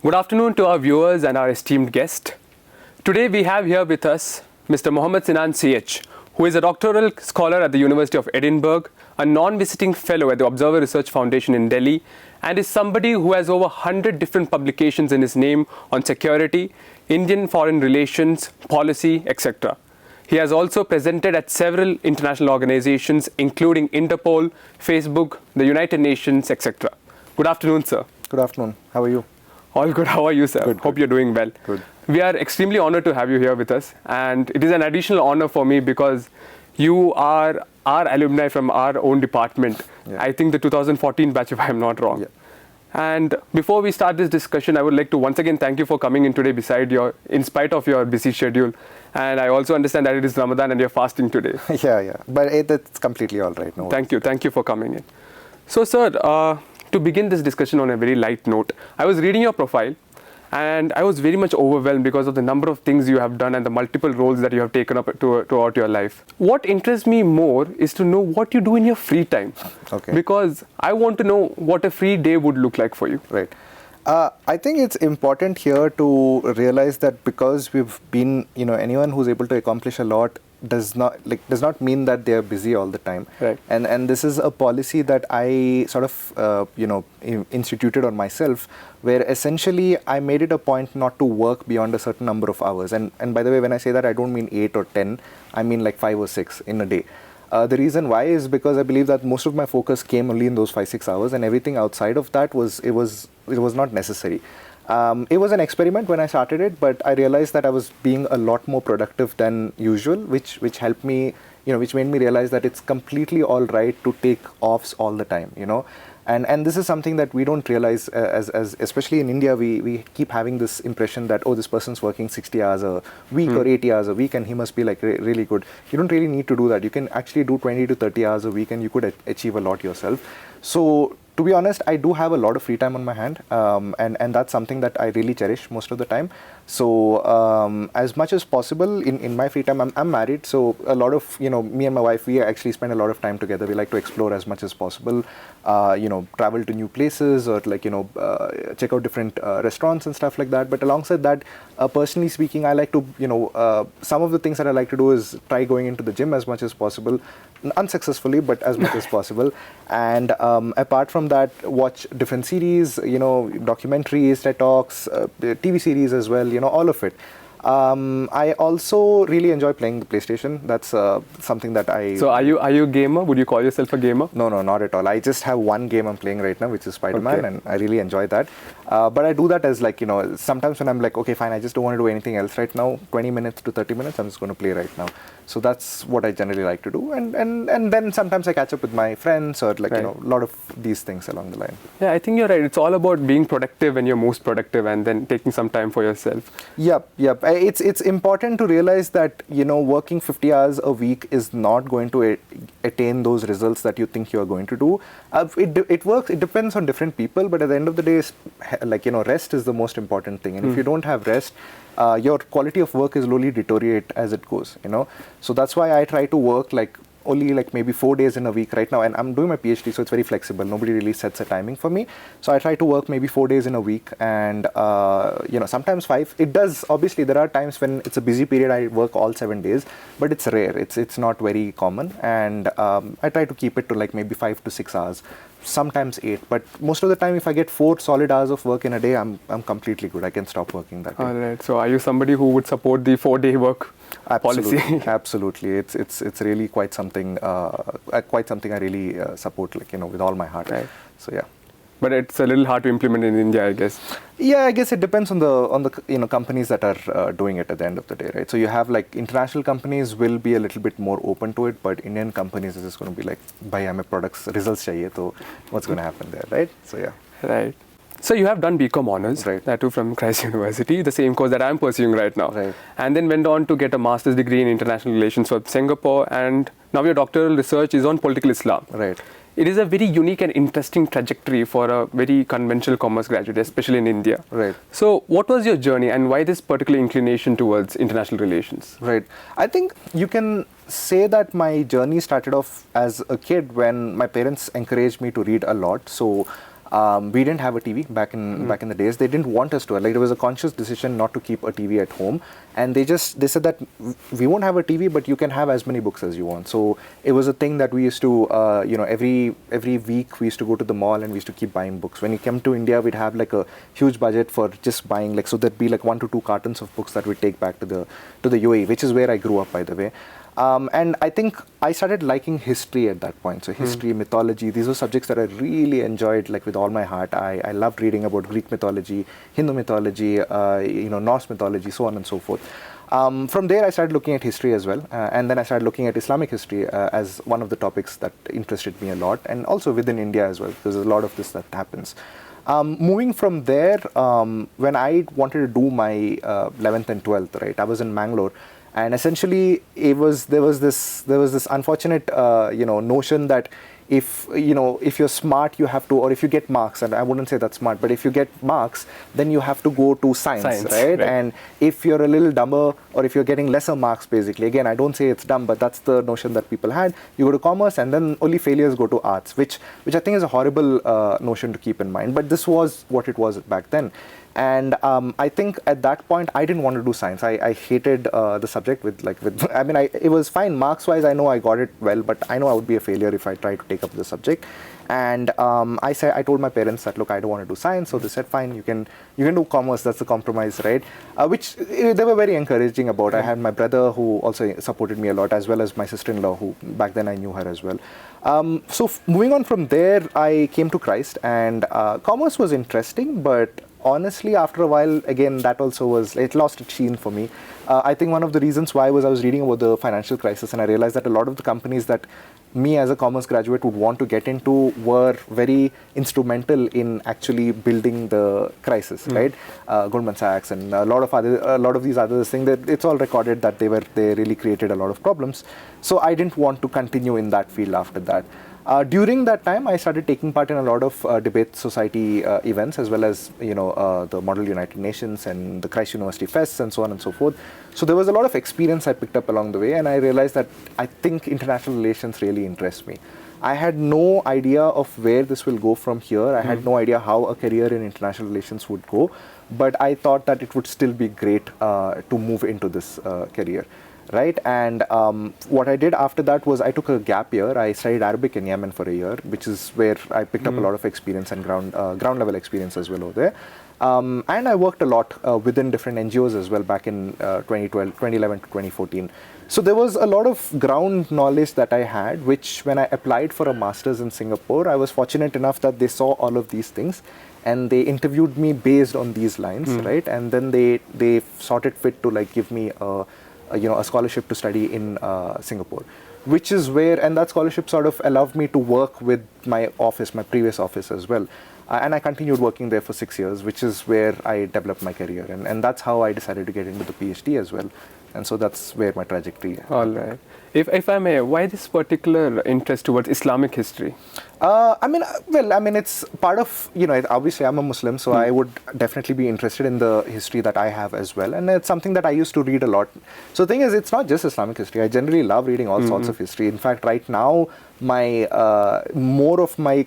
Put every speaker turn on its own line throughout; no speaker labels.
Good afternoon to our viewers and our esteemed guest. Today we have here with us Mr. Mohammed Sinan Siyech, who is a doctoral scholar at the University of Edinburgh, a non-visiting fellow at the Observer Research Foundation in Delhi, and is somebody who has over 100 different publications in his name on security, Indian foreign relations, policy, etc. He has also presented at several international organizations, including Interpol, Facebook, the United Nations, etc. Good afternoon, sir.
Good afternoon. How are you?
All good. How are you, sir?
Good.
Hope you're doing well.
Good.
We are extremely honored to have you here with us. And it is an additional honor for me because you are our alumni from our own department.
Yeah.
I think the 2014 batch, if I'm not wrong.
Yeah.
And before we start this discussion, I would like to once again thank you for coming in today in spite of your busy schedule. And I also understand that it is Ramadan and you're fasting today.
Yeah. But it's completely all right. No
Thank you. Thank you for coming in. So, sir, to begin this discussion on a very light note, I was reading your profile and I was very much overwhelmed because of the number of things you have done and the multiple roles that you have taken up throughout your life. What interests me more is to know what you do in your free time.
Okay.
Because I want to know what a free day would look like for you.
Right. I think it's important here to realize that because we've been, anyone who's able to accomplish a lot does not mean that they're busy all the time.
Right.
And this is a policy that I sort of instituted on myself, where essentially I made it a point not to work beyond a certain number of hours. And by the way, when I say that, I don't mean 8 or 10, I mean like 5 or 6 in a day. The reason why is because I believe that most of my focus came only in those 5-6 hours, and everything outside of that was not necessary. It was an experiment when I started it, but I realized that I was being a lot more productive than usual, which helped me, which made me realize that it's completely all right to take offs all the time, And this is something that we don't realize, as especially in India, we keep having this impression that, oh, this person's working 60 hours a week or 80 hours a week and he must be like really good. You don't really need to do that. You can actually do 20 to 30 hours a week and you could achieve a lot yourself. So to be honest, I do have a lot of free time on my hand, and that's something that I really cherish most of the time. So as much as possible in my free time, I'm married, so a lot of, me and my wife, we actually spend a lot of time together. We like to explore as much as possible, travel to new places or check out different restaurants and stuff like that. But alongside that, personally speaking, I like to, some of the things that I like to do is try going into the gym as much as possible, unsuccessfully, but as much as possible. And apart from that, watch different series, documentaries, TED Talks, TV series as well, all of it. I also really enjoy playing the PlayStation. That's something that I...
So are you a gamer? Would you call yourself a gamer?
No, not at all. I just have one game I'm playing right now, which is Spider-Man,
Okay.
and I really enjoy that. But I do that as sometimes when I'm like, okay, fine, I just don't want to do anything else right now, 20 minutes to 30 minutes, I'm just going to play right now. So that's what I generally like to do. And then sometimes I catch up with my friends or
Right.
a lot of these things along the line.
Yeah, I think you're right. It's all about being productive when you're most productive and then taking some time for yourself.
Yep. It's important to realize that, working 50 hours a week is not going to attain those results that you think you're going to do. It works. It depends on different people, but at the end of the day, rest is the most important thing. And if you don't have rest, your quality of work is slowly deteriorate as it goes, So that's why I try to work only maybe 4 days in a week right now, and I'm doing my PhD, so it's very flexible. Nobody really sets a timing for me, so I try to work maybe 4 days in a week, and sometimes 5. It does, obviously there are times when it's a busy period I work all 7 days, but it's rare. It's not very common, and I try to keep it to maybe 5 to 6 hours, sometimes 8, but most of the time if I get 4 solid hours of work in a day, I'm completely good. I can stop working that day.
All right. So are you somebody who would support the 4-day work policy?
Absolutely. It's really quite something I really support, with all my heart.
Right.
So yeah.
But it's a little hard to implement in India, I guess.
Yeah, I guess it depends on the companies that are doing it at the end of the day, right? So you have international companies will be a little bit more open to it, but Indian companies is just going to be bhai hame products results chahiye, so what's going to happen there, right? So yeah.
Right. So you have done BCom honors,
Right.
that too from Christ University, the same course that I'm pursuing right now.
Right.
And then went on to get a master's degree in international relations from Singapore, and now your doctoral research is on political Islam.
Right.
It is a very unique and interesting trajectory for a very conventional commerce graduate, especially in India.
Right.
So what was your journey and why this particular inclination towards international relations?
Right. I think you can say that my journey started off as a kid when my parents encouraged me to read a lot. So We didn't have a TV back in the days. They didn't want us to. Like, it was a conscious decision not to keep a TV at home, and they said that we won't have a TV, but you can have as many books as you want. So it was a thing that we used to, every week we used to go to the mall and we used to keep buying books. When you came to India, we'd have like a huge budget for just buying, like, so there'd be like 1 to 2 cartons of books that we'd take back to the UAE, which is where I grew up, by the way. And I think I started liking history at that point. So history, mythology, these were subjects that I really enjoyed, like, with all my heart. I loved reading about Greek mythology, Hindu mythology, Norse mythology, so on and so forth. From there, I started looking at history as well. And then I started looking at Islamic history as one of the topics that interested me a lot. And also within India as well, because there's a lot of this that happens. Moving from there, when I wanted to do my 11th and 12th, right, I was in Mangalore. And essentially, there was this unfortunate, notion that if you're smart, you have to, or if you get marks, and I wouldn't say that's smart, but if you get marks, then you have to go to science, right? And if you're a little dumber, or if you're getting lesser marks, basically, again, I don't say it's dumb, but that's the notion that people had. You go to commerce, and then only failures go to arts, which I think is a horrible notion to keep in mind. But this was what it was back then. And I think at that point, I didn't want to do science. I hated the subject it was fine. Marks-wise, I know I got it well, but I know I would be a failure if I tried to take up the subject. And I told my parents that, look, I don't want to do science. So they said, fine, you can do commerce. That's the compromise, right? Which they were very encouraging about. I had my brother who also supported me a lot, as well as my sister-in-law, who back then I knew her as well. So moving on from there, I came to Christ, and commerce was interesting, but honestly, after a while, again, that also it lost its sheen for me. I think one of the reasons why was I was reading about the financial crisis, and I realized that a lot of the companies that me as a commerce graduate would want to get into were very instrumental in actually building the crisis, right? Goldman Sachs and a lot of these other things, that it's all recorded that they really created a lot of problems. So I didn't want to continue in that field after that. During that time, I started taking part in a lot of debate society events, as well as the Model United Nations and the Christ University Fests and so on and so forth. So there was a lot of experience I picked up along the way, and I realized that I think international relations really interest me. I had no idea of where this will go from here. I had no idea how a career in international relations would go, but I thought that it would still be great to move into this career. Right, and what I did after that was I took a gap year. I studied Arabic in Yemen for a year, which is where I picked up a lot of experience and ground level experience as well over there. And I worked a lot within different NGOs as well back in 2011 to 2014. So there was a lot of ground knowledge that I had, which when I applied for a master's in Singapore, I was fortunate enough that they saw all of these things, and they interviewed me based on these lines, right? And then they sought it fit to like give me a scholarship to study in Singapore, which is where, and that scholarship sort of allowed me to work with my previous office as well. And I continued working there for 6 years, which is where I developed my career. And that's how I decided to get into the PhD as well. And so that's where my trajectory.
All right. If I may, why this particular interest towards Islamic history? It's part of, obviously I'm a Muslim, so I would definitely be interested in the history that I have as well. And it's something that I used to read a lot. So the thing is, it's not just Islamic history. I generally love reading all sorts of history. In fact, right now, more of my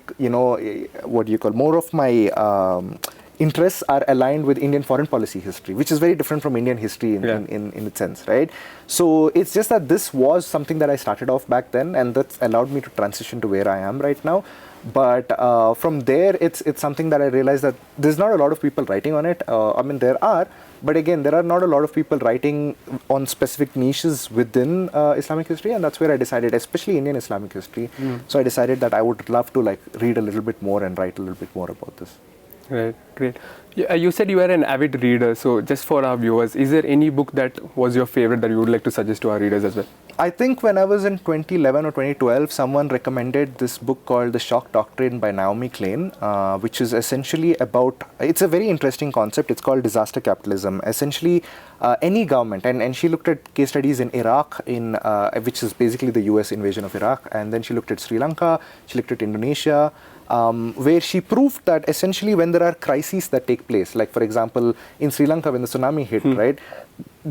interests are aligned with Indian foreign policy history, which is very different from Indian history in its sense, right? So it's just that this was something that I started off back then, and that's allowed me to transition to where I am right now. But from there, it's something that I realized that there's not a lot of people writing on it. There are, but again, there are not a lot of people writing on specific niches within Islamic history, and that's where I decided, especially Indian Islamic history. So I decided that I would love to read a little bit more and write a little bit more about this. Right, great. You said you were an avid reader, so just for our viewers, is there any book that was your favorite that you would like to suggest to our readers as well?
I think when I was in 2011 or 2012, someone recommended this book called The Shock Doctrine by Naomi Klein, which is essentially it's a very interesting concept. It's called disaster capitalism. Essentially, any government, and she looked at case studies in Iraq, which is basically the US invasion of Iraq, and then she looked at Sri Lanka, she looked at Indonesia, where she proved that essentially when there are crises that take take place. Like, for example, in Sri Lanka, when the tsunami hit, right,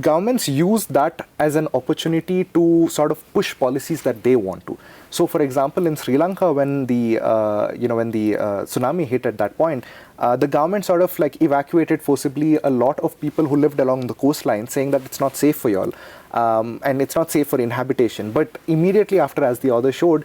governments use that as an opportunity to sort of push policies that they want to. So, for example, in Sri Lanka, when the tsunami hit at that point, the government sort of like evacuated forcibly a lot of people who lived along the coastline, saying that it's not safe for y'all, and it's not safe for inhabitation. But immediately after, as the author showed,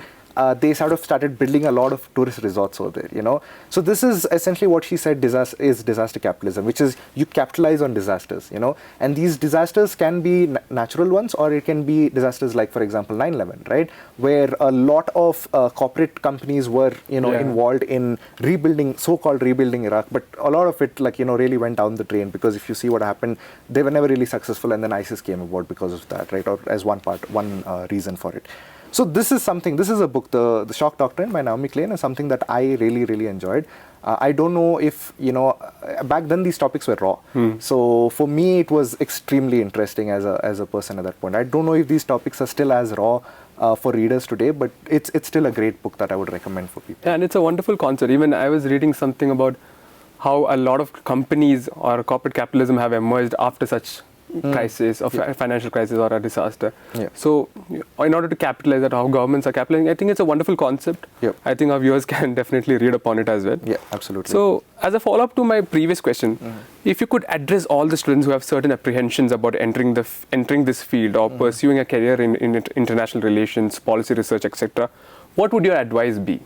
they sort of started building a lot of tourist resorts over there, you know. So this is essentially what she said is disaster capitalism, which is you capitalize on disasters, you know. And these disasters can be natural ones, or it can be disasters like, for example, 9/11, right, where a lot of corporate companies were, you know, involved in rebuilding, so-called rebuilding Iraq. But a lot of it, like, you know, really went down the drain, because if you see what happened, they were never really successful, and then ISIS came about because of that, right, or as one reason for it. So this is a book, The Shock Doctrine by Naomi Klein, is something that I really, really enjoyed. I don't know if, you know, back then these topics were raw. So for me, it was extremely interesting as a person at that point. I don't know if these topics are still as raw for readers today, but it's still a great book that I would recommend for people.
Yeah, and it's a wonderful concept. Even I was reading something about how a lot of companies or corporate capitalism have emerged after such crisis, or financial crisis or a disaster. So in order to capitalize that, how governments are capitalizing, I think it's a wonderful concept. I think our viewers can definitely read upon it as well.
Yeah, absolutely.
So as a follow-up to my previous question, if you could address all the students who have certain apprehensions about entering this field or pursuing a career in international relations, policy research, etc., what would your advice be?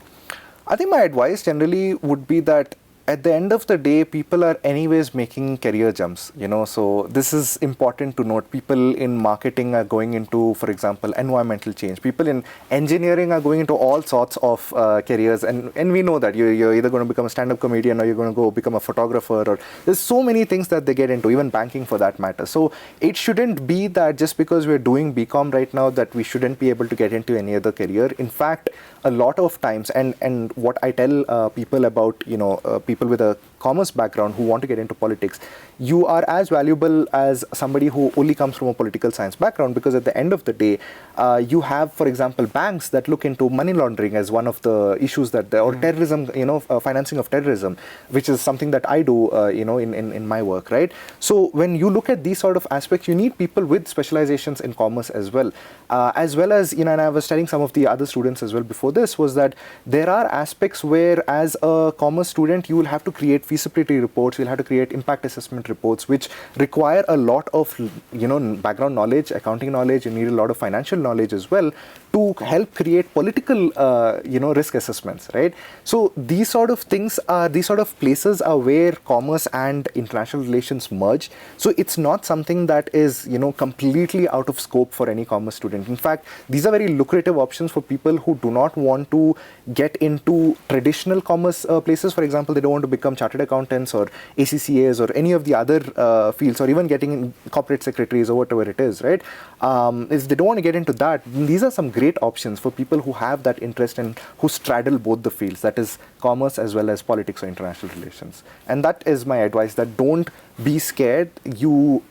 I think my advice generally would be that at the end of the day, people are anyways making career jumps, you know, so this is important to note. People in marketing are going into, for example, environmental change. People in engineering are going into all sorts of careers, and we know that you're either going to become a stand-up comedian, or you're going to go become a photographer, or there's so many things that they get into, even banking for that matter. So it shouldn't be that just because we're doing BCom right now that we shouldn't be able to get into any other career. In fact, a lot of times, and what I tell people about, you know, people with a commerce background who want to get into politics, you are as valuable as somebody who only comes from a political science background, because at the end of the day, you have, for example, banks that look into money laundering as one of the issues that, or terrorism, you know, financing of terrorism, which is something that I do, you know, in my work, right? So when you look at these sort of aspects, you need people with specializations in commerce as well as, you know, and I was telling some of the other students as well before this, was that there are aspects where as a commerce student, you will have to create feasibility reports, you'll have to create impact assessment reports, which require a lot of, you know, background knowledge, accounting knowledge. You need a lot of financial knowledge as well to help create political, you know, risk assessments, right? So these sort of things are, these sort of places are where commerce and international relations merge. So it's not something that is, you know, completely out of scope for any commerce student. In fact, these are very lucrative options for people who do not want to get into traditional commerce places. For example, they don't want to become chartered accountants or ACCAs or any of the other fields, or even getting corporate secretaries or whatever it is, right? If they don't want to get into that, these are some great options for people who have that interest and who straddle both the fields, that is commerce as well as politics or international relations. And that is my advice, that don't be scared.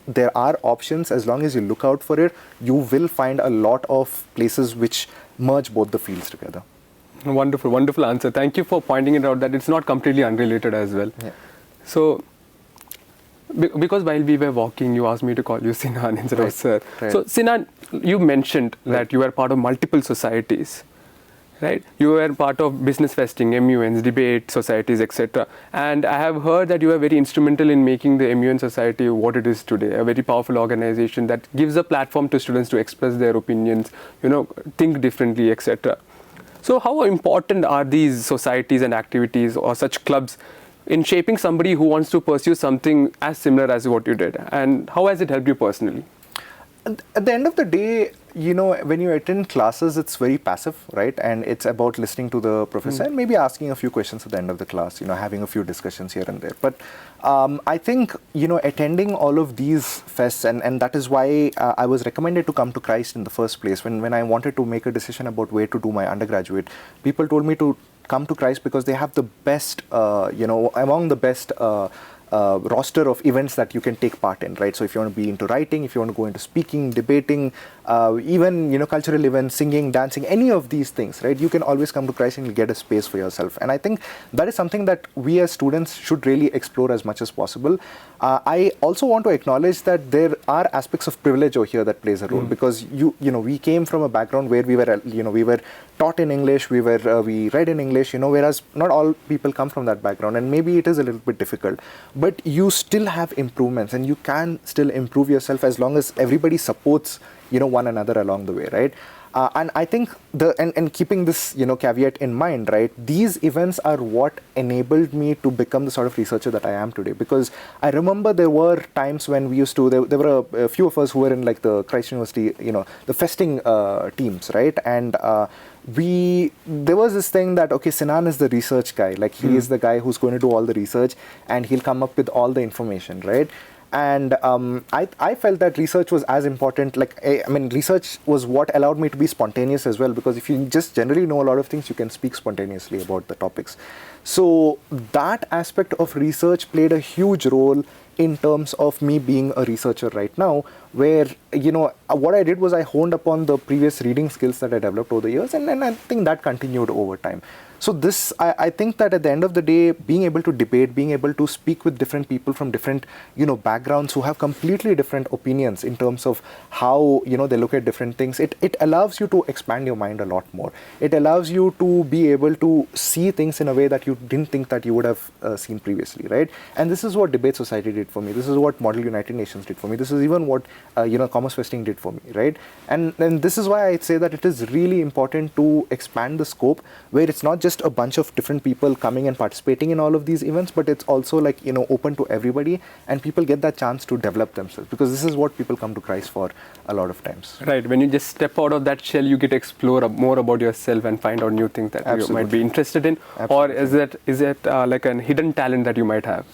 There are options. As long as you look out for it, you will find a lot of places which merge both the fields together.
Wonderful, wonderful answer. Thank you for pointing it out that it's not completely unrelated as well. So, because while we were walking, you asked me to call you Sinan instead of Sir. So, Sinan, you mentioned that you were part of multiple societies, right? You were part of business festing, MUNs, debate societies, etc. And I have heard that you were very instrumental in making the MUN Society what it is today, a very powerful organization that gives a platform to students to express their opinions, you know, think differently, etc. So how important are these societies and activities or such clubs in shaping somebody who wants to pursue something as similar as what you did? And how has it helped you personally?
At the end of the day, you know, when you attend classes, it's very passive, right? And it's about listening to the professor and maybe asking a few questions at the end of the class, you know, having a few discussions here and there. But I think, you know, attending all of these fests, and that is why I was recommended to come to Christ in the first place. When I wanted to make a decision about where to do my undergraduate, people told me to come to Christ because they have the best, you know, among the best roster of events that you can take part in, right? So if you want to be into writing, if you want to go into speaking, debating, even cultural events, singing, dancing, any of these things, right? You can always come to Christ and you'll get a space for yourself. And I think that is something that we as students should really explore as much as possible. I also want to acknowledge that there are aspects of privilege over here that plays a role, because we came from a background where we were taught in English, we read in English, whereas not all people come from that background, and maybe it is a little bit difficult, but you still have improvements and you can still improve yourself as long as everybody supports one another along the way, right? And I think and keeping this caveat in mind, right, these events are what enabled me to become the sort of researcher that I am today. Because I remember there were times when we used to, there were a few of us who were in like the Christ University, the festing teams, right? And there was this thing that, okay, Sinan is the research guy, like he is the guy who's going to do all the research and he'll come up with all the information, right? And I felt that research was as important. Research was what allowed me to be spontaneous as well, because if you just generally know a lot of things, you can speak spontaneously about the topics. So that aspect of research played a huge role in terms of me being a researcher right now, where, what I did was I honed upon the previous reading skills that I developed over the years, and I think that continued over time. So this, I think that at the end of the day, being able to debate, being able to speak with different people from different, backgrounds who have completely different opinions in terms of how, they look at different things, it allows you to expand your mind a lot more. It allows you to be able to see things in a way that you didn't think that you would have seen previously, right? And this is what Debate Society did for me. This is what Model United Nations did for me. This is even what, Commerce Festing did for me, right? And this is why I'd say that it is really important to expand the scope, where it's not just a bunch of different people coming and participating in all of these events, but it's also like, open to everybody, and people get that chance to develop themselves, because this is what people come to Christ for a lot of times.
Right. When you just step out of that shell, you get to explore more about yourself and find out new things that you might be interested in. Absolutely. Or is it like a hidden talent that you might have?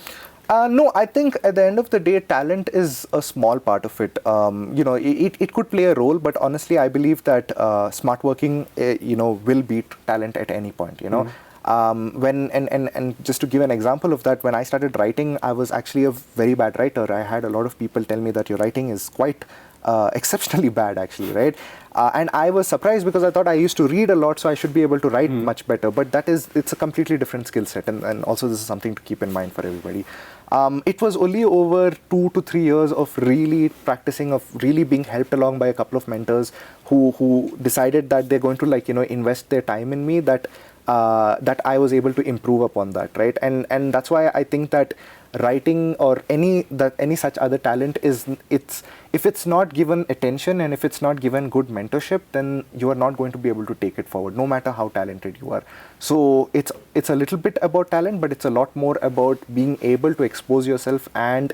No, I think at the end of the day, talent is a small part of it. It could play a role, but honestly, I believe that smart working, will beat talent at any point. And just to give an example of that, when I started writing, I was actually a very bad writer. I had a lot of people tell me that your writing is quite exceptionally bad, actually, right? And I was surprised, because I thought I used to read a lot, so I should be able to write much better. But it's a completely different skill set, and also this is something to keep in mind for everybody. It was only over 2 to 3 years of really practicing, of really being helped along by a couple of mentors who decided that they're going to invest their time in me, that I was able to improve upon that, right? And that's why I think that writing or any such other talent if it's not given attention and if it's not given good mentorship, then you are not going to be able to take it forward, no matter how talented you are. So it's a little bit about talent, but it's a lot more about being able to expose yourself and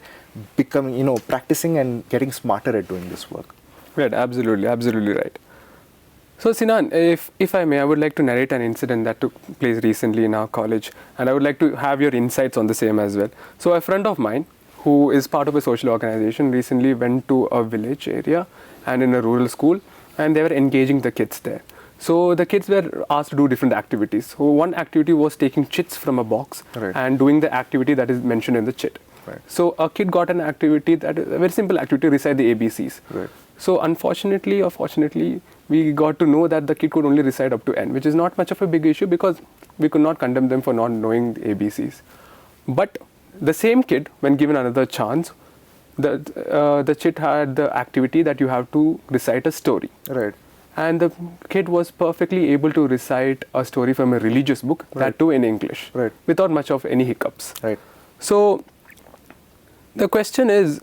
become, practicing and getting smarter at doing this work.
Right, absolutely right. So Sinan, if I may, I would like to narrate an incident that took place recently in our college, and I would like to have your insights on the same as well. So a friend of mine, who is part of a social organization, recently went to a village area and in a rural school, and they were engaging the kids there. So the kids were asked to do different activities. So one activity was taking chits from a box and doing the activity that is mentioned in the chit.
Right.
So a kid got an activity that is a very simple activity, recite the ABCs.
Right.
So unfortunately or fortunately, we got to know that the kid could only recite up to N, which is not much of a big issue, because we could not condemn them for not knowing the ABCs. But the same kid, when given another chance, the chit had the activity that you have to recite a story.
Right.
And the kid was perfectly able to recite a story from a religious book, that too in English, without much of any hiccups.
Right.
So the question is,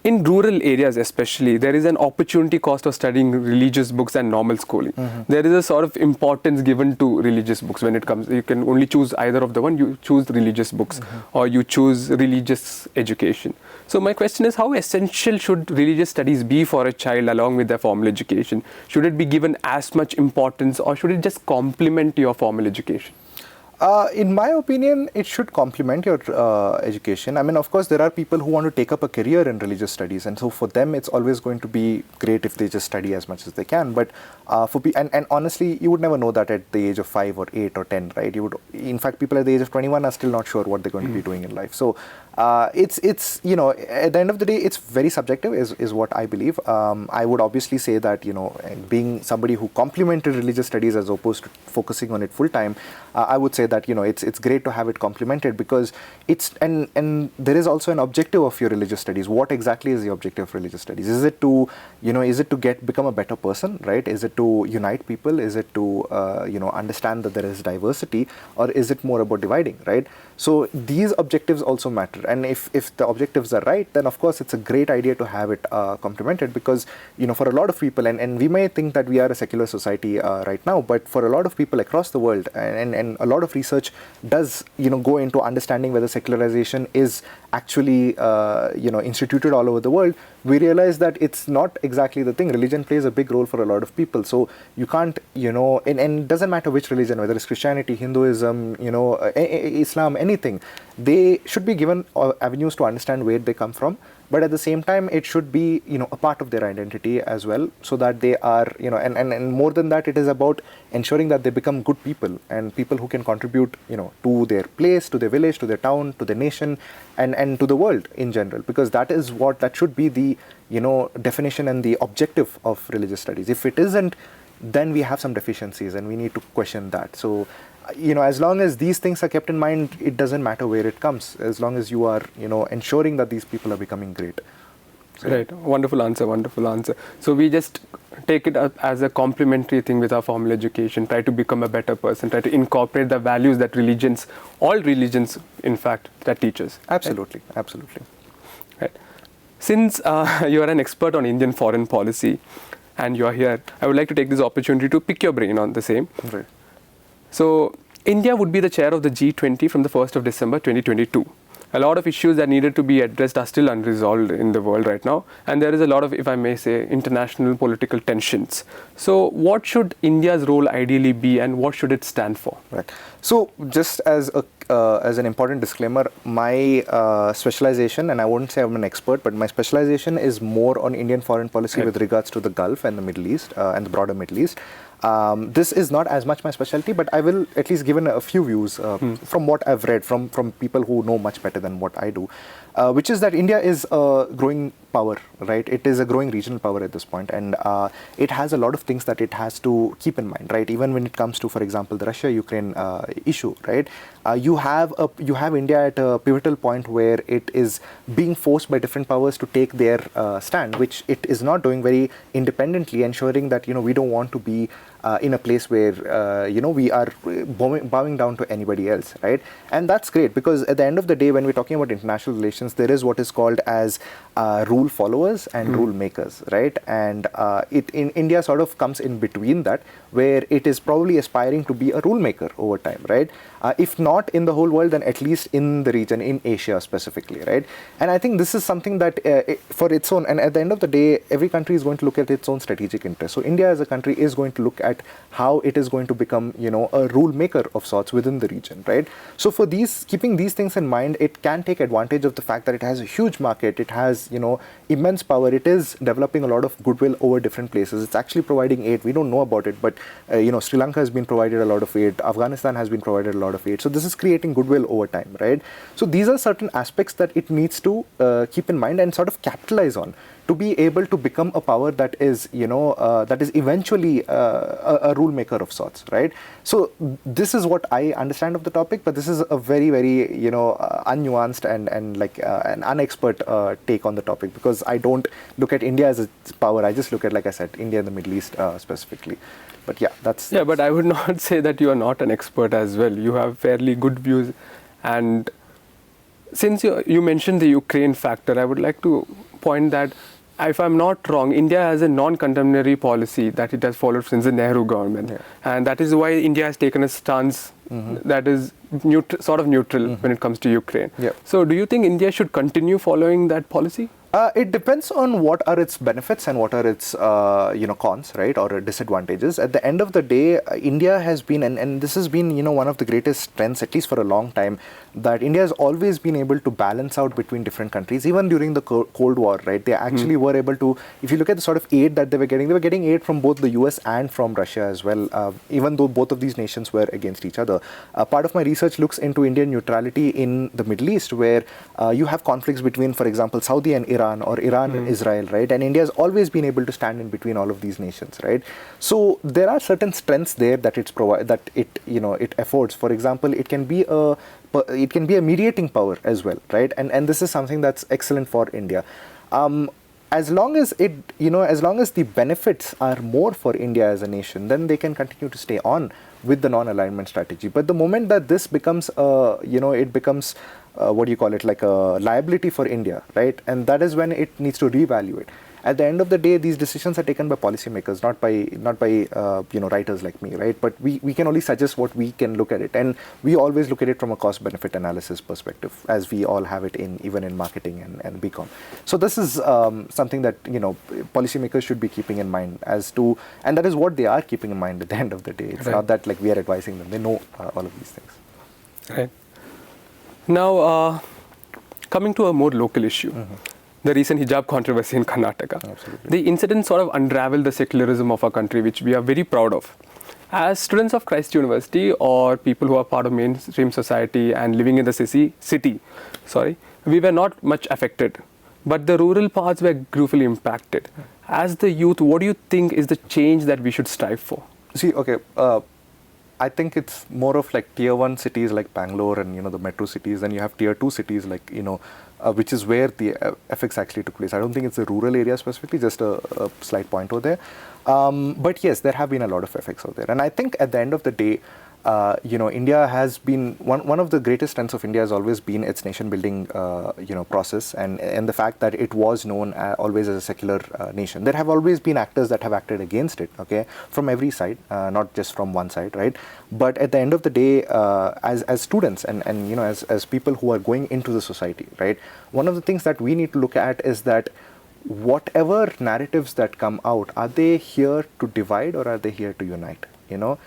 in rural areas especially, there is an opportunity cost of studying religious books and normal schooling. There is a sort of importance given to religious books when it comes. You can only choose either of the one. You choose religious books or you choose religious education. So my question is, how essential should religious studies be for a child along with their formal education? Should it be given as much importance, or should it just complement your formal education?
In my opinion, it should complement your education. I mean, of course, there are people who want to take up a career in religious studies, and so for them, it's always going to be great if they just study as much as they can. But and honestly, you would never know that at the age of 5 or 8 or 10, right? You would, in fact, people at the age of 21 are still not sure what they're going to be doing in life. So it's you know, at the end of the day, it's very subjective, is what I believe. I would obviously say that, you know, being somebody who complemented religious studies as opposed to focusing on it full time, I would say that, you know, it's great to have it complemented, because it's and there is also an objective of your religious studies. What exactly is the objective of religious studies? Is it to, you know, is it to become a better person, right? Is it to unite people? Is it to you know, understand that there is diversity, or is it more about dividing, right? So these objectives also matter, and if the objectives are right, then of course it's a great idea to have it complemented, because, you know, for a lot of people, and we may think that we are a secular society right now, but for a lot of people across the world, and a lot of research does, you know, go into understanding whether secularization is actually you know, instituted all over the world, we realize that it's not exactly the thing. Religion plays a big role for a lot of people, so you can't, you know, and it doesn't matter which religion, whether it's Christianity, Hinduism, you know, Islam, anything, they should be given avenues to understand where they come from, but at the same time, it should be, you know, a part of their identity as well, so that they are, you know, and more than that, it is about ensuring that they become good people, and people who can contribute, you know, to their place, to their village, to their town, to their nation, and to the world in general, because that should be the, you know, definition and the objective of religious studies. If it isn't, then we have some deficiencies, and we need to question that. So, you know, as long as these things are kept in mind, it doesn't matter where it comes, as long as you are, you know, ensuring that these people are becoming great. So,
right. Wonderful answer. Wonderful answer. So we just take it up as a complementary thing with our formal education, try to become a better person, try to incorporate the values that all religions, in fact, that teach us.
Absolutely. Right? Absolutely.
Right. Since you are an expert on Indian foreign policy and you are here, I would like to take this opportunity to pick your brain on the same.
Right.
So, India would be the chair of the G20 from the 1st of December 2022. A lot of issues that needed to be addressed are still unresolved in the world right now, and there is a lot of, if I may say, international political tensions. So, what should India's role ideally be, and what should it stand for?
Right. So, just as an important disclaimer, my specialization, and I wouldn't say I'm an expert, but my specialization is more on Indian foreign policy with regards to the Gulf and the Middle East and the broader Middle East. This is not as much my specialty, but I will at least give a few views from what I've read from people who know much better than what I do, which is that India is a growing power, right? It is a growing regional power at this point, and it has a lot of things that it has to keep in mind, right? Even when it comes to, for example, the Russia-Ukraine issue, right? You have India at a pivotal point where it is being forced by different powers to take their stand, which it is not doing very independently, ensuring that, you know, we don't want to be in a place where you know, we are bowing down to anybody else, right? And that's great, because at the end of the day, when we're talking about international relations, there is what is called as rule followers and rule makers, right? And India sort of comes in between that, where it is probably aspiring to be a rule maker over time, right? If not in the whole world, then at least in the region, in Asia specifically, right? And I think this is something that for its own, and at the end of the day, every country is going to look at its own strategic interest. So India as a country is going to look at how it is going to become, you know, a rule maker of sorts within the region, right? So for keeping these things in mind, it can take advantage of the fact that it has a huge market, it has, you know, immense power, it is developing a lot of goodwill over different places, it's actually providing aid. We don't know about it, but you know, Sri Lanka has been provided a lot of aid, Afghanistan has been provided a lot of aid. So this is creating goodwill over time, right? So these are certain aspects that it needs to keep in mind and sort of capitalize on, to be able to become a power that is, you know, that is eventually a rule maker of sorts, right? So this is what I understand of the topic, but this is a very, very, you know, unnuanced and like an unexpert take on the topic, because I don't look at India as a power. I just look at, like I said, India and the Middle East specifically. But yeah,
Yeah, but I would not say that you are not an expert as well. You have fairly good views. And since you mentioned the Ukraine factor, I would like to point that, if I'm not wrong, India has a non-contemporary policy that it has followed since the Nehru government. Yeah. And that is why India has taken a stance that is sort of neutral when it comes to Ukraine. Yeah. So do you think India should continue following that policy?
It depends on what are its benefits and what are its cons, right, or disadvantages. At the end of the day, India has been, and this has been one of the greatest strengths, at least for a long time, that India has always been able to balance out between different countries. Even during the Cold War, right, they actually were able to. If you look at the sort of aid that they were getting aid from both the US and from Russia as well. Even though both of these nations were against each other, part of my research looks into Indian neutrality in the Middle East, where you have conflicts between, for example, Saudi and Iran, or Iran and Israel, right? And India has always been able to stand in between all of these nations, right? So there are certain strengths there that it affords. For example, it can be a mediating power as well, right? And this is something that's excellent for India. As long as the benefits are more for India as a nation, then they can continue to stay on with the non-alignment strategy. But the moment that this becomes, like a liability for India, right? And that is when it needs to reevaluate. At the end of the day, these decisions are taken by policymakers, not by writers like me, right? But we can only suggest what we can look at it, and we always look at it from a cost-benefit analysis perspective, as we all have it even in marketing and BCom. So this is something that policymakers should be keeping in mind and that is what they are keeping in mind at the end of the day. It's not that like we are advising them; they know all of these things.
Right. Now, coming to a more local issue. The recent hijab controversy in Karnataka.
Absolutely.
The incident sort of unraveled the secularism of our country, which we are very proud of. As students of Christ University or people who are part of mainstream society and living in the city, we were not much affected. But the rural parts were gruesomely impacted. As the youth, what do you think is the change that we should strive for?
See, okay, I think it's more of like tier 1 cities like Bangalore and the metro cities, then you have tier 2 cities like which is where the effects actually took place. I don't think it's a rural area specifically, just a slight point over there. But yes, there have been a lot of effects out there. And I think at the end of the day, India has been, one of the greatest strengths of India has always been its nation building, process and the fact that it was known always as a secular nation. There have always been actors that have acted against it, okay, from every side, not just from one side, right? But at the end of the day, as students and as people who are going into the society, right, one of the things that we need to look at is that whatever narratives that come out, are they here to divide or are they here to unite, there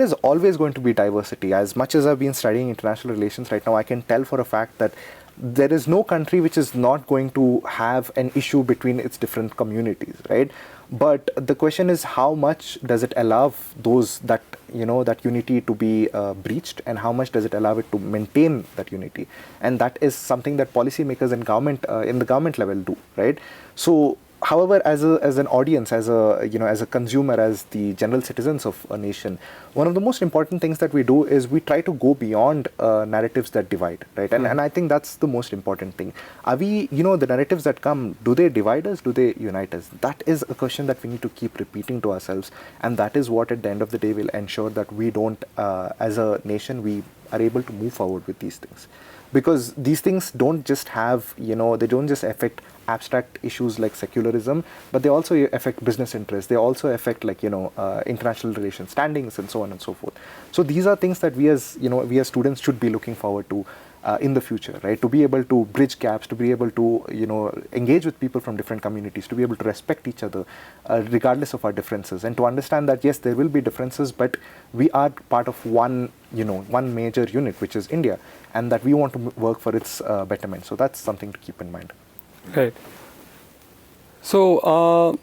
is always going to be diversity. As much as I've been studying international relations right now, I can tell for a fact that there is no country which is not going to have an issue between its different communities, right? But the question is, how much does it allow that unity to be breached, and how much does it allow it to maintain that unity? And that is something that policymakers and government in the government level do, right? So, however, as an audience, as a consumer, as the general citizens of a nation, one of the most important things that we do is we try to go beyond narratives that divide, right? And I think that's the most important thing. Are we, the narratives that come, do they divide us? Do they unite us? That is a question that we need to keep repeating to ourselves, and that is what at the end of the day will ensure that we don't, as a nation, we are able to move forward with these things. Because these things don't just have, they don't just affect abstract issues like secularism, but they also affect business interests. They also affect international relations, standings, and so on and so forth. So these are things that we as students should be looking forward to in the future, right? To be able to bridge gaps, to be able to, engage with people from different communities, to be able to respect each other, regardless of our differences, and to understand that, yes, there will be differences, but we are part of one major unit, which is India, and that we want to work for its betterment. So that's something to keep in mind.
Right. So,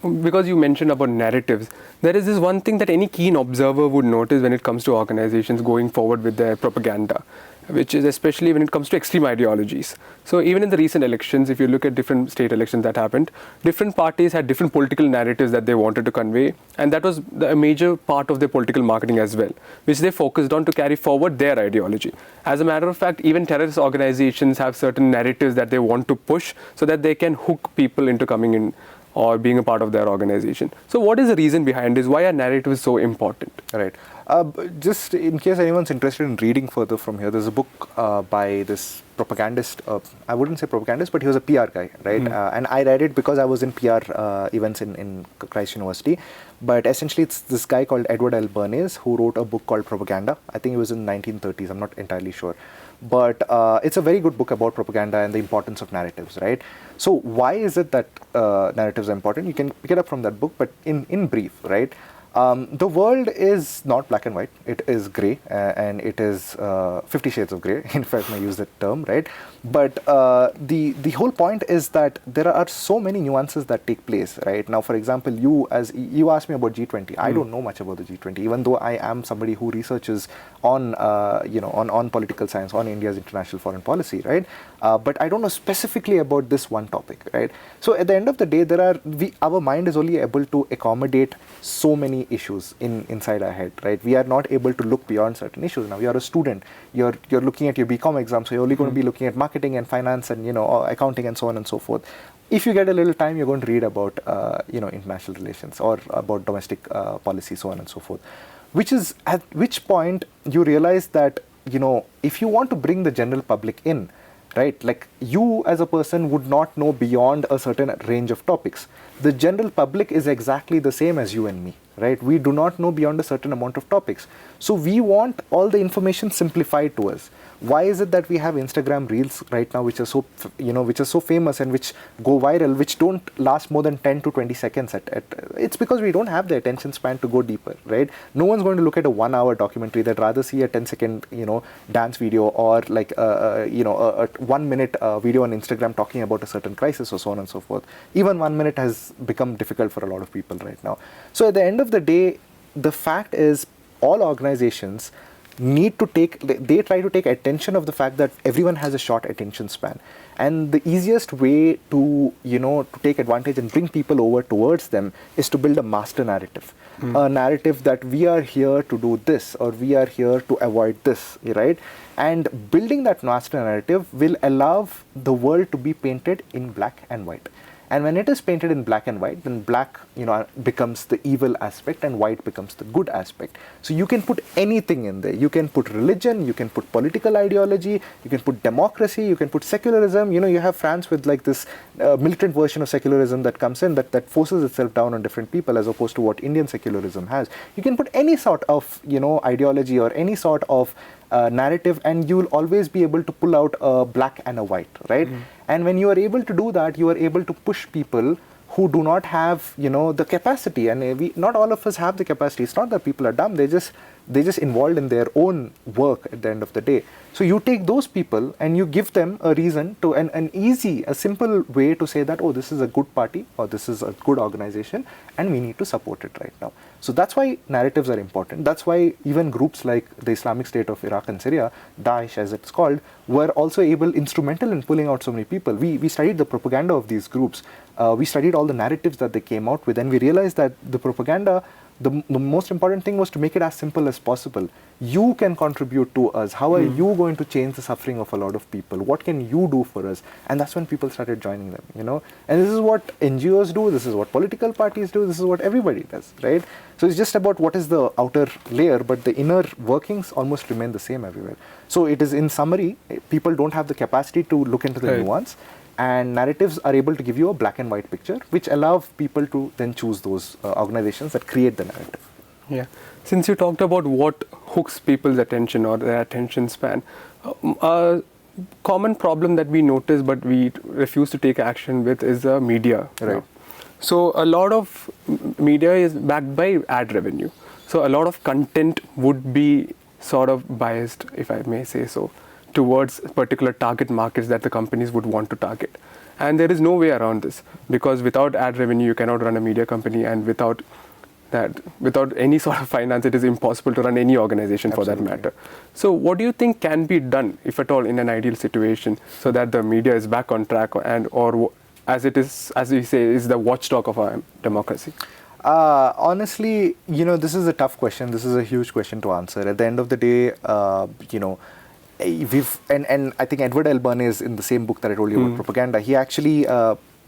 because you mentioned about narratives, there is this one thing that any keen observer would notice when it comes to organizations going forward with their propaganda, which is especially when it comes to extreme ideologies. So even in the recent elections, if you look at different state elections that happened, different parties had different political narratives that they wanted to convey, and that was a major part of their political marketing as well, which they focused on to carry forward their ideology. As a matter of fact, even terrorist organizations have certain narratives that they want to push so that they can hook people into coming in or being a part of their organization. So what is the reason behind this? Why are narratives so important?
Right. Just in case anyone's interested in reading further from here, there's a book by this propagandist. I wouldn't say propagandist, but he was a PR guy, right? And I read it because I was in PR events in Christ University. But essentially, it's this guy called Edward L. Bernays who wrote a book called Propaganda. I think it was in the 1930s. I'm not entirely sure. But it's a very good book about propaganda and the importance of narratives, right? So why is it that narratives are important? You can pick it up from that book, but in brief, right? The world is not black and white. It is grey, and it is 50 shades of grey, in fact, I use that term, right? But the whole point is that there are so many nuances that take place, right? Now, for example, you asked me about G20. I don't know much about the G20, even though I am somebody who researches on on political science, on India's international foreign policy, right? But I don't know specifically about this one topic, right? So at the end of the day, our mind is only able to accommodate so many issues inside our head, right? We are not able to look beyond certain issues. Now, you're a student, you're looking at your BCom exam, so you're only going to be looking at marketing and finance and accounting and so on and so forth. If you get a little time, you're going to read about international relations or about domestic policy, so on and so forth. Which is at which point you realize that if you want to bring the general public in, right, like you as a person would not know beyond a certain range of topics. The general public is exactly the same as you and me, right? We do not know beyond a certain amount of topics. So we want all the information simplified to us. Why is it that we have Instagram Reels right now, which are so famous and which go viral, which don't last more than 10 to 20 seconds? It's because we don't have the attention span to go deeper, right? No one's going to look at a 1 hour documentary. They'd rather see a 10-second, dance video or like, a 1 minute video on Instagram talking about a certain crisis or so on and so forth. Even 1 minute has become difficult for a lot of people right now. So at the end of the day, the fact is all organizations they try to take attention of the fact that everyone has a short attention span, and the easiest way to to take advantage and bring people over towards them is to build a master narrative, a narrative that we are here to do this or we are here to avoid this, right? And building that master narrative will allow the world to be painted in black and white. And when it is painted in black and white, then black, becomes the evil aspect and white becomes the good aspect. So you can put anything in there. You can put religion, you can put political ideology, you can put democracy, you can put secularism. You have France with like this militant version of secularism that comes in that forces itself down on different people as opposed to what Indian secularism has. You can put any sort of, ideology or any sort of narrative, and you will always be able to pull out a black and a white, right? And when you are able to do that, you are able to push people who do not have, the capacity. And not all of us have the capacity. It's not that people are dumb. They're just involved in their own work at the end of the day. So you take those people and you give them a reason to, a simple way to say that, oh, this is a good party or this is a good organization and we need to support it right now. So that's why narratives are important. That's why even groups like the Islamic State of Iraq and Syria, Daesh as it's called, were also instrumental in pulling out so many people. We studied the propaganda of these groups. We studied all the narratives that they came out with, and we realized that the propaganda, the most important thing was to make it as simple as possible. You can contribute to us. How are you going to change the suffering of a lot of people? What can you do for us? And that's when people started joining them, And this is what NGOs do. This is what political parties do. This is what everybody does, right? So it's just about what is the outer layer, but the inner workings almost remain the same everywhere. So it is, in summary, people don't have the capacity to look into the nuance. And narratives are able to give you a black and white picture, which allow people to then choose those organizations that create the narrative.
Yeah. Since you talked about what hooks people's attention or their attention span, a common problem that we notice but we refuse to take action with is the media. Right. So a lot of media is backed by ad revenue. So a lot of content would be sort of biased, if I may say so, towards particular target markets that the companies would want to target. And there is no way around this, because without ad revenue, you cannot run a media company, and without any sort of finance, it is impossible to run any organization. Absolutely. For that matter. So what do you think can be done, if at all, in an ideal situation, so that the media is back on track or as it is, as we say, is the watchdog of our democracy?
Honestly, this is a tough question. This is a huge question to answer. At the end of the day, and I think Edward L. Bernays, in the same book that I told you about propaganda, he actually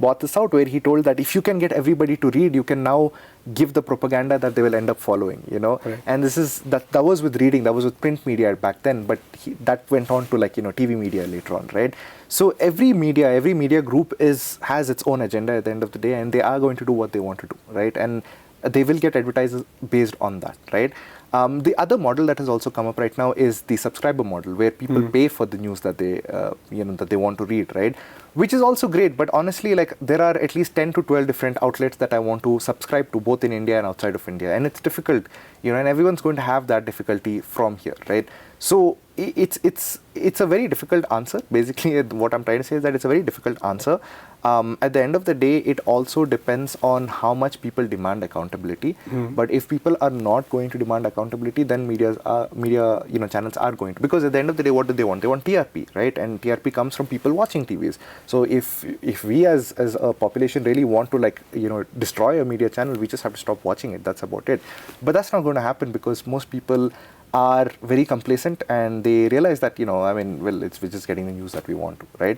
bought this out, where he told that if you can get everybody to read, you can now give the propaganda that they will end up following,
Right.
And this is that was with reading, that was with print media back then, but that went on to TV media later on, right? So every media group has its own agenda at the end of the day, and they are going to do what they want to do, right? And they will get advertisers based on that, right? The other model that has also come up right now is the subscriber model, where people pay for the news that they that they want to read, right? Which is also great, but honestly, there are at least 10 to 12 different outlets that I want to subscribe to, both in India and outside of India, and it's difficult, and everyone's going to have that difficulty from here, right? So it's a very difficult answer. Basically, what I'm trying to say is that it's a very difficult answer. At the end of the day, it also depends on how much people demand accountability. But if people are not going to demand accountability, then media channels are going to. Because at the end of the day, what do they want? They want TRP, right? And TRP comes from people watching TVs. So if we as a population really want to destroy a media channel, we just have to stop watching it. That's about it. But that's not going to happen, because most people are very complacent, and they realize that we're just getting the news that we want to, right?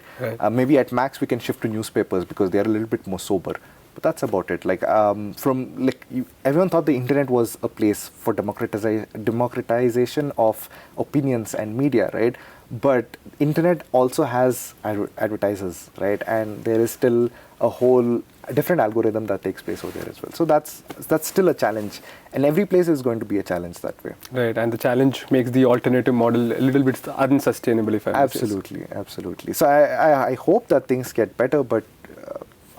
Maybe at max we can shift to newspapers because they are a little bit more sober, but that's about it. Everyone thought the internet was a place for democratization of opinions and media, right? But internet also has advertisers, right? And there is still a whole different algorithm that takes place over there as well. So that's still a challenge, and every place is going to be a challenge that way.
Right, and the challenge makes the alternative model a little bit unsustainable, if I may say so.
Absolutely. So I hope that things get better, but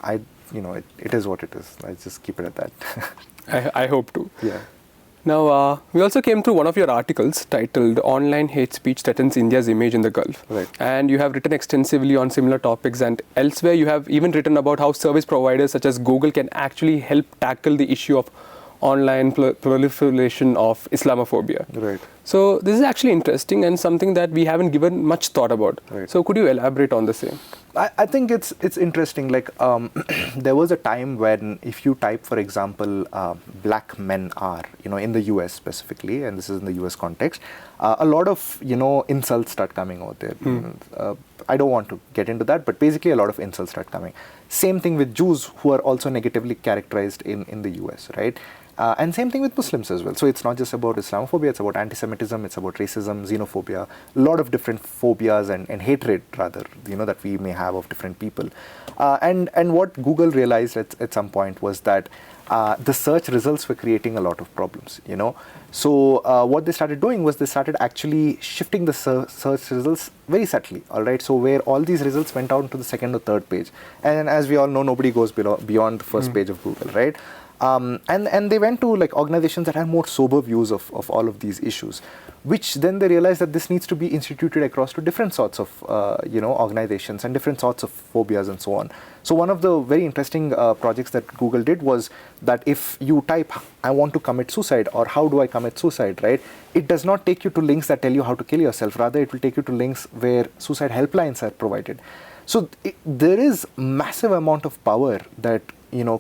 it is what it is. Let's just keep it at that.
I hope to.
Yeah.
Now, we also came through one of your articles titled "Online Hate Speech Threatens India's Image in the Gulf."
Right.
And you have written extensively on similar topics, and elsewhere you have even written about how service providers such as Google can actually help tackle the issue of online proliferation of Islamophobia.
Right.
So this is actually interesting and something that we haven't given much thought about.
Right.
So could you elaborate on the same?
I think it's interesting. There was a time when if you type, for example, black men are, in the US specifically, and this is in the US context, a lot of, insults start coming out there. I don't want to get into that, but basically a lot of insults start coming. Same thing with Jews, who are also negatively characterized in the US, right? And same thing with Muslims as well. So it's not just about Islamophobia, it's about anti-Semitism, it's about racism, xenophobia, a lot of different phobias and hatred, rather, that we may have of different people. And what Google realized at some point was that the search results were creating a lot of problems, So what they started doing was they started actually shifting the search results very subtly, all right? So where all these results went down to the second or third page. And as we all know, nobody goes beyond the first page of Google, right? And they went to organizations that had more sober views of all of these issues, which then they realized that this needs to be instituted across to different sorts of organizations and different sorts of phobias and so on. So one of the very interesting projects that Google did was that if you type, I want to commit suicide, or how do I commit suicide, right? It does not take you to links that tell you how to kill yourself. Rather, it will take you to links where suicide helplines are provided. So there is massive amount of power that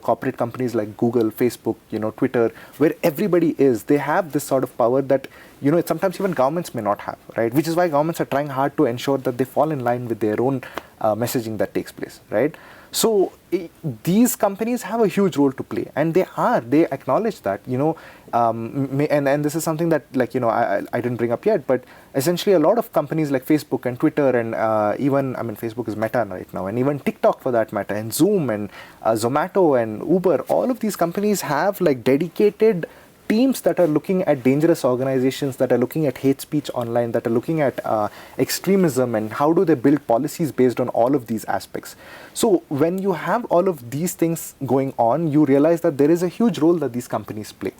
corporate companies like Google, Facebook, Twitter, where everybody is, they have this sort of power that, sometimes even governments may not have, right? Which is why governments are trying hard to ensure that they fall in line with their own messaging that takes place, right? So these companies have a huge role to play, and they acknowledge that, and this is something that I didn't bring up yet, but essentially a lot of companies like Facebook and Twitter and even, Facebook is Meta right now, and even TikTok for that matter, and Zoom and Zomato and Uber, all of these companies have dedicated teams that are looking at dangerous organizations, that are looking at hate speech online, that are looking at extremism, and how do they build policies based on all of these aspects. So when you have all of these things going on, you realize that there is a huge role that these companies play.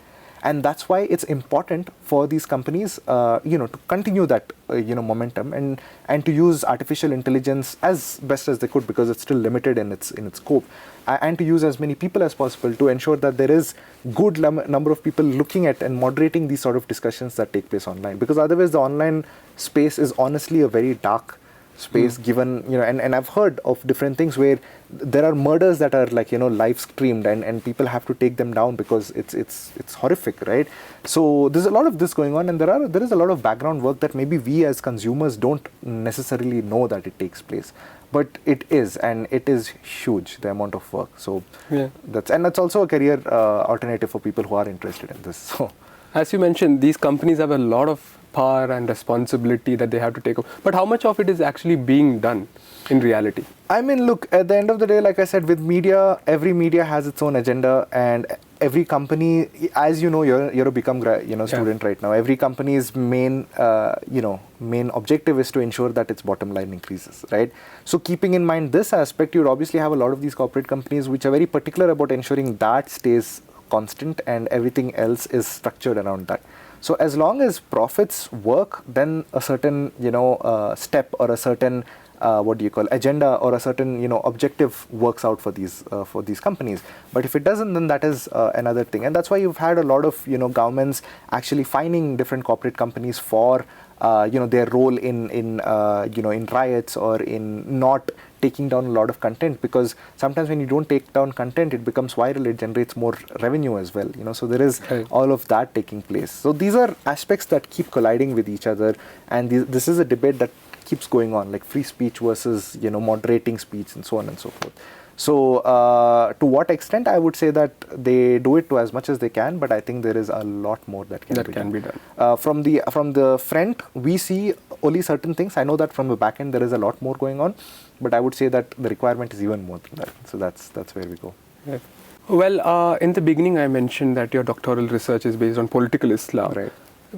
And that's why it's important for these companies, to continue that, momentum and to use artificial intelligence as best as they could, because it's still limited in its scope, and to use as many people as possible to ensure that there is good number of people looking at and moderating these sort of discussions that take place online. Because otherwise, the online space is honestly a very dark space, given, and I've heard of different things where there are murders that are live streamed, and people have to take them down because it's horrific, right? So there's a lot of this going on, and there is a lot of background work that maybe we as consumers don't necessarily know that it takes place. but it is, and it is huge, the amount of work. So
Yeah.
that's also a career alternative for people who are interested in this. So
As you mentioned, these companies have a lot of power and responsibility that they have to take up. But how much of it is actually being done in reality?
I mean, look, at the end of the day, like I said, with media, every media has its own agenda, and every company, as you know, you're a student right now. Every company's main objective is to ensure that its bottom line increases, right? So keeping in mind this aspect, you'd obviously have a lot of these corporate companies which are very particular about ensuring that stays constant and everything else is structured around that. So as long as profits work, then a certain step or a certain agenda or a certain objective works out for these companies. But if it doesn't, then that is another thing, and that's why you've had a lot of governments actually fining different corporate companies for their role in riots or in not taking down a lot of content, because sometimes when you don't take down content, it becomes viral, it generates more revenue as well. So there is all of that taking place. So these are aspects that keep colliding with each other, and this is a debate that keeps going on, like free speech versus moderating speech and so on and so forth. So to what extent, I would say that they do it to as much as they can, but I think there is a lot more that can be done. From the front, we see only certain things. I know that from the back end there is a lot more going on, but I would say that the requirement is even more than that. So that's where we go.
Right. Well, in the beginning I mentioned that your doctoral research is based on political Islam.
Right.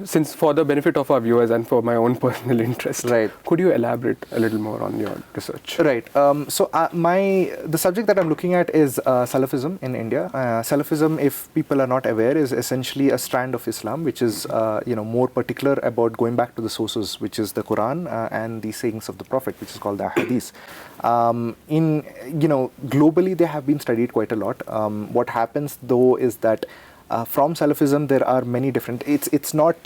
Since for the benefit of our viewers and for my own personal interest,
right,
could you elaborate a little more on your research?
Right. So the subject that I'm looking at is Salafism in India. Salafism, if people are not aware, is essentially a strand of Islam which is more particular about going back to the sources, which is the Quran and the sayings of the Prophet, which is called the Hadith. Globally they have been studied quite a lot. What happens though is that from Salafism, there are many different. It's not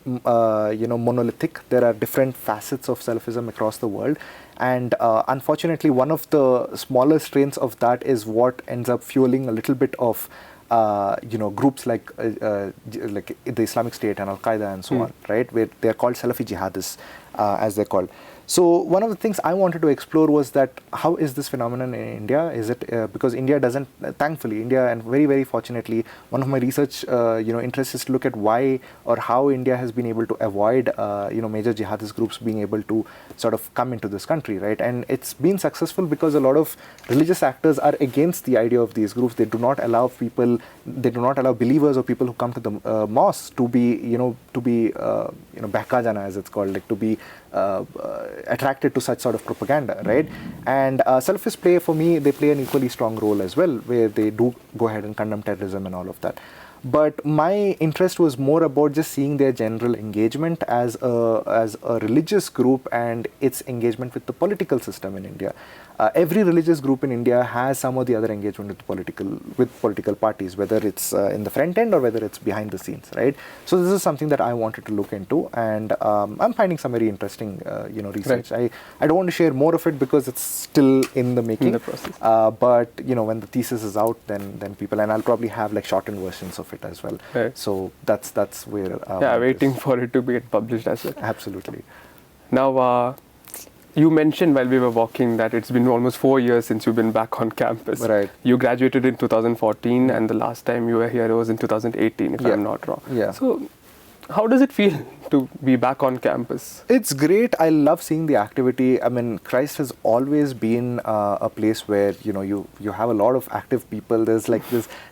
monolithic. There are different facets of Salafism across the world, and unfortunately, one of the smaller strains of that is what ends up fueling a little bit of groups like the Islamic State and Al Qaeda and so on, right? Where they are called Salafi jihadists, as they're called. So one of the things I wanted to explore was that how is this phenomenon in India? Is it because India doesn't, thankfully, India, and very, very fortunately, one of my research interests is to look at why or how India has been able to avoid major jihadist groups being able to sort of come into this country, right? And it's been successful because a lot of religious actors are against the idea of these groups. They do not allow believers or people who come to the mosque to be bahkajana, as it's called, like to be attracted to such sort of propaganda, right? And Salafists play an equally strong role as well, where they do go ahead and condemn terrorism and all of that. But my interest was more about just seeing their general engagement as a religious group and its engagement with the political system in India. Every religious group in India has some or the other engagement with political parties, whether it's in the front end or whether it's behind the scenes, right? So this is something that I wanted to look into, and I'm finding some very interesting, research.
Right.
I don't want to share more of it because it's still in the making.
In the process.
But when the thesis is out, then people, and I'll probably have like shortened versions of it as well.
Right.
So that's where.
Waiting for it to get published as well.
Absolutely.
Now, you mentioned while we were walking that it's been almost 4 years since you've been back on campus.
Right.
You graduated in 2014, and the last time you were here was in 2018, if I'm not wrong.
Yeah.
So, how does it feel to be back on campus?
It's great. I love seeing the activity. I mean, Christ has always been a place where you have a lot of active people. There's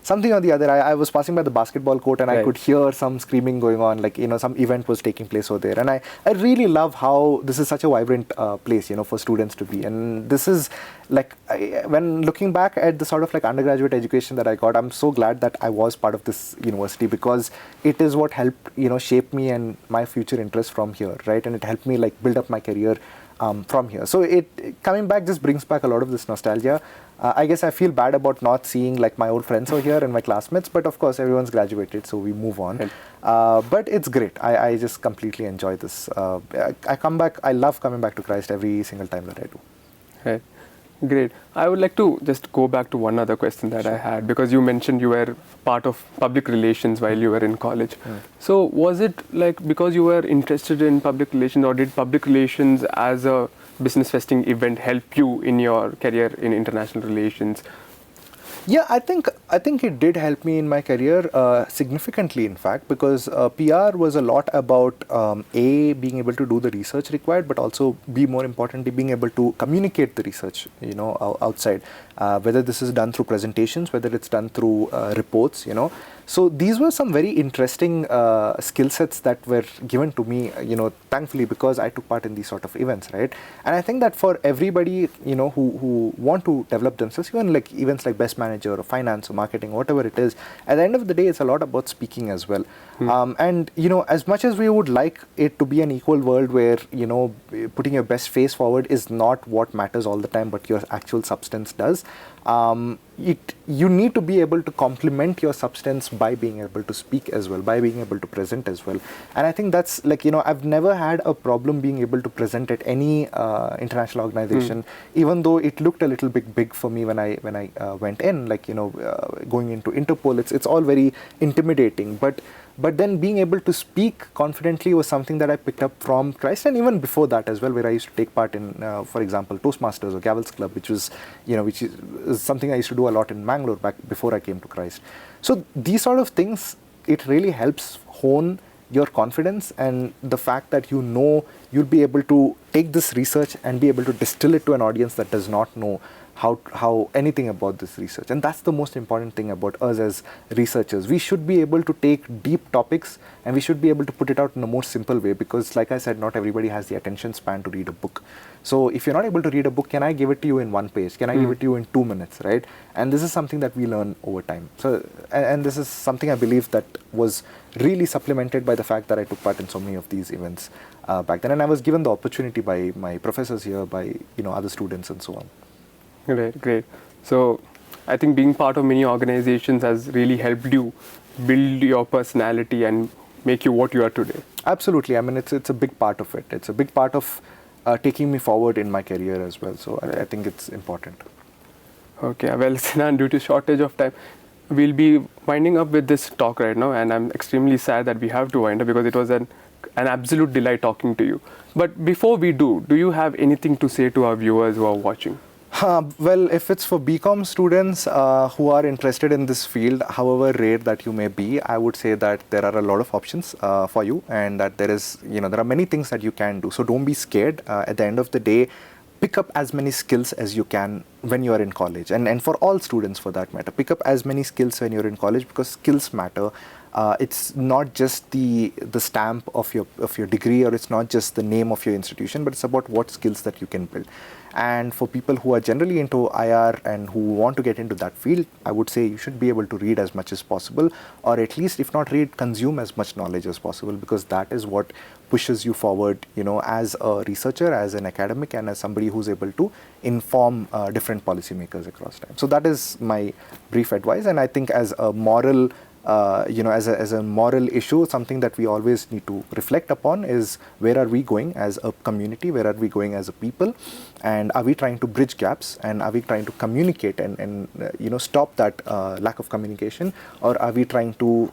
something or the other. I was passing by the basketball court and I could hear some screaming going on. Some event was taking place over there, and I really love how this is such a vibrant place for students to be. And this is when looking back at the sort of undergraduate education that I got, I'm so glad that I was part of this university, because it is what helped shape me and my future interests from here, right? And it helped me build up my career from here. So coming back just brings back a lot of this nostalgia. I guess I feel bad about not seeing my old friends over here and my classmates, but of course everyone's graduated, so we move on. But it's great. I just completely enjoy this. I love coming back to Christ every single time that I do.
Right. Great. I would like to just go back to one other question that I had, because you mentioned you were part of public relations while you were in college. So was it because you were interested in public relations, or did public relations as a business festing event help you in your career in international relations?
Yeah, I think it did help me in my career significantly, in fact, because PR was a lot about being able to do the research required, but also more importantly, being able to communicate the research, outside. Whether this is done through presentations, whether it's done through reports, So these were some very interesting skill sets that were given to me, thankfully, because I took part in these sort of events, right? And I think that for everybody, who want to develop themselves, even like events like Best Manager or Finance or Marketing, whatever it is, at the end of the day, it's a lot about speaking as well. And, as much as we would like it to be an equal world where, putting your best face forward is not what matters all the time, but your actual substance does. You need to be able to complement your substance by being able to speak as well, by being able to present as well. And I think that's like, I've never had a problem being able to present at any international organization, even though it looked a little bit big for me when I went in, going into Interpol, it's all very intimidating. But then being able to speak confidently was something that I picked up from Christ, and even before that as well, where I used to take part in, for example, Toastmasters or Gavel's Club, which is something I used to do a lot in Mangalore back before I came to Christ. So these sort of things, it really helps hone your confidence and the fact that you'll be able to take this research and be able to distill it to an audience that does not know how anything about this research. And that's the most important thing about us as researchers. We should be able to take deep topics and we should be able to put it out in a more simple way, because like I said, not everybody has the attention span to read a book. So if you're not able to read a book, can I give it to you in one page? Can I give it to you in 2 minutes, right? And this is something that we learn over time. So, and this is something I believe that was really supplemented by the fact that I took part in so many of these events back then. And I was given the opportunity by my professors here, by other students and so on.
Great. So I think being part of many organizations has really helped you build your personality and make you what you are today.
Absolutely. I mean, it's a big part of it. It's a big part of taking me forward in my career as well. So I think it's important.
Okay. Well, Sinan, due to shortage of time, we'll be winding up with this talk right now, and I'm extremely sad that we have to wind up because it was an absolute delight talking to you. But before we do you have anything to say to our viewers who are watching?
Well, if it's for BCom students who are interested in this field, however rare that you may be, I would say that there are a lot of options for you, and that there are many things that you can do. So don't be scared. At the end of the day, pick up as many skills as you can when you are in college, and for all students for that matter, pick up as many skills when you're in college, because skills matter. It's not just the stamp of your degree, or it's not just the name of your institution, but it's about what skills that you can build. And for people who are generally into IR and who want to get into that field, I would say you should be able to read as much as possible, or at least, if not read, consume as much knowledge as possible, because that is what pushes you forward, as a researcher, as an academic, and as somebody who's able to inform different policymakers across time. So that is my brief advice. And I think as a moral as a moral issue, something that we always need to reflect upon is, where are we going as a community? Where are we going as a people? And are we trying to bridge gaps? And are we trying to communicate and stop that lack of communication? Or are we trying to,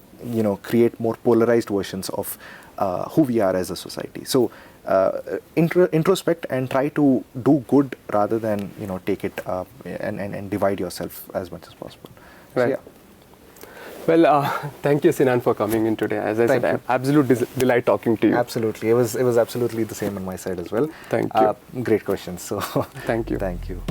create more polarized versions of who we are as a society? So introspect and try to do good rather than, take it and divide yourself as much as possible.
Right.
So, yeah.
Well, thank you, Sinan, for coming in today. As I said, absolute delight talking to you.
Absolutely. It was absolutely the same on my side as well.
Thank you.
Great questions. So
thank you.
Thank you.